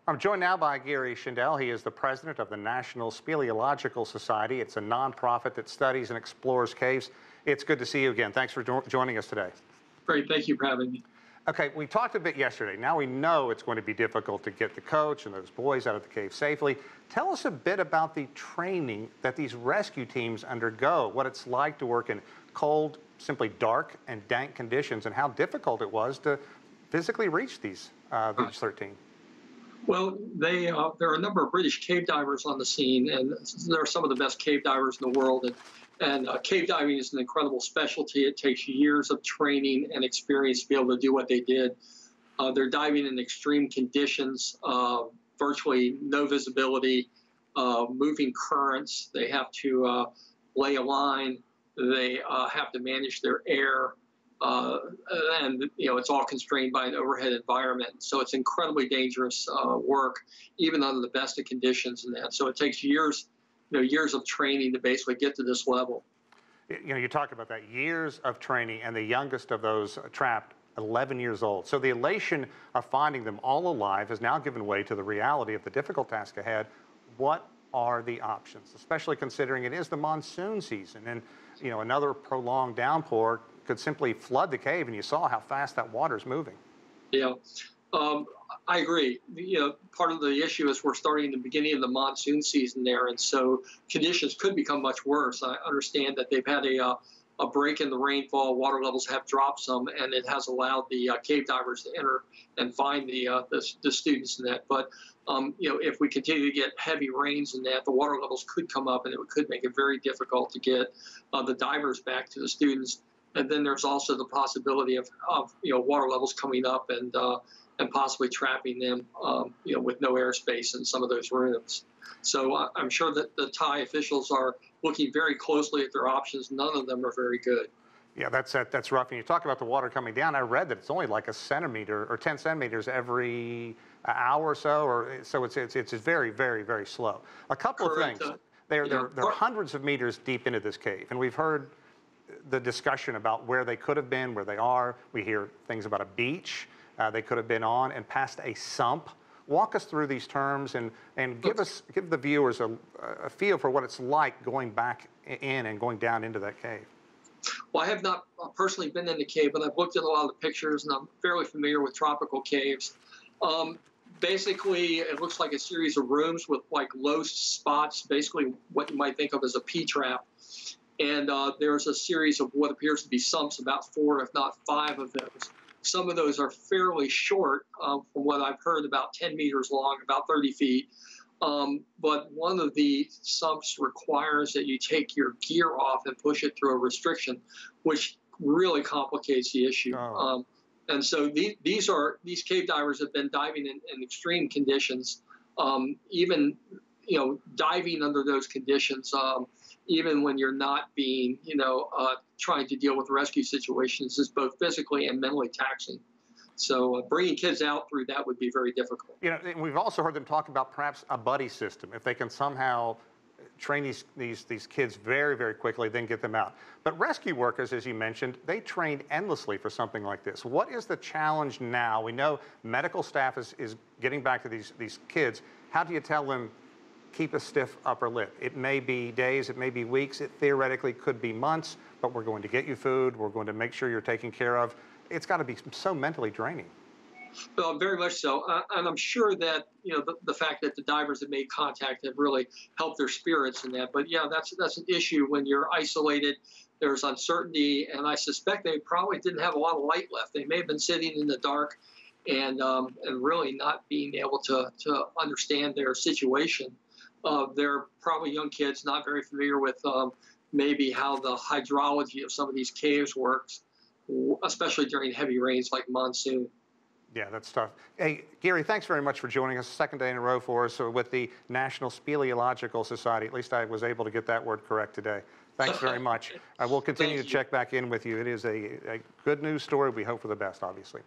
I'm joined now by Geary Schindel. He is the president of the National Speleological Society. It's a nonprofit that studies and explores caves. It's good to see you again. Thanks for joining us today. Great, thank you for having me. Okay, we talked a bit yesterday. Now we know it's going to be difficult to get the coach and those boys out of the cave safely. Tell us a bit about the training that these rescue teams undergo, what it's like to work in cold, simply dark and dank conditions, and how difficult it was to physically reach these 13. Well, there are a number of British cave divers on the scene, and they're some of the best cave divers in the world. And cave diving is an incredible specialty. It takes years of training and experience to be able to do what they did. They're diving in extreme conditions, virtually no visibility, moving currents. They have to lay a line. They have to manage their air. And it's all constrained by an overhead environment, so it's incredibly dangerous work, even under the best of conditions. And that, so it takes years, years of training to basically get to this level. You talk about that, years of training, and the youngest of those trapped, 11 years old. So the elation of finding them all alive has now given way to the reality of the difficult task ahead. What are the options, especially considering it is the monsoon season, and another prolonged downpour could simply flood the cave, and you saw how fast that water is moving. Yeah, I agree. Part of the issue is we're starting the beginning of the monsoon season there, and so conditions could become much worse. I understand that they've had a break in the rainfall, water levels have dropped some, and it has allowed the cave divers to enter and find the students in that. But if we continue to get heavy rains in that, the water levels could come up, and it could make it very difficult to get the divers back to the students. And then there's also the possibility of water levels coming up and possibly trapping them with no airspace in some of those rooms. So I'm sure that the Thai officials are looking very closely at their options. None of them are very good. Yeah, that's rough. And you talk about the water coming down. I read that it's only like a centimeter or 10 centimeters every hour or so, so it's very, very, very slow. A couple of things. They're hundreds of meters deep into this cave, and we've heard the discussion about where they could have been, where they are. We hear things about a beach they could have been on, and past a sump. Walk us through these terms and give the viewers a feel for what it's like going back in and going down into that cave. Well, I have not personally been in the cave, but I've looked at a lot of the pictures, and I'm fairly familiar with tropical caves. Basically, it looks like a series of rooms with like low spots, basically what you might think of as a P-trap. And there's a series of what appears to be sumps, about 4, if not 5 of those. Some of those are fairly short, from what I've heard, about 10 meters long, about 30 feet. But one of the sumps requires that you take your gear off and push it through a restriction, which really complicates the issue. Oh. And so these cave divers have been diving in extreme conditions, even diving under those conditions. Even when you're not being, trying to deal with rescue situations, is both physically and mentally taxing. So bringing kids out through that would be very difficult. And we've also heard them talk about perhaps a buddy system. If they can somehow train these kids very, very quickly, then get them out. But rescue workers, as you mentioned, they trained endlessly for something like this. What is the challenge now? We know medical staff is getting back to these kids. How do you tell them, keep a stiff upper lip? It may be days, it may be weeks, it theoretically could be months, but we're going to get you food, we're going to make sure you're taken care of. It's got to be so mentally draining. Well, very much so. And I'm sure that, the fact that the divers have made contact have really helped their spirits in that. But yeah, that's an issue when you're isolated. There's uncertainty, and I suspect they probably didn't have a lot of light left. They may have been sitting in the dark and really not being able to understand their situation. They're probably young kids, not very familiar with maybe how the hydrology of some of these caves works, especially during heavy rains like monsoon. Yeah, that's tough. Hey, Geary, thanks very much for joining us. Second day in a row for us with the National Speleological Society. At least I was able to get that word correct today. Thanks very much. We'll continue to check back in with you. It is a good news story. We hope for the best, obviously.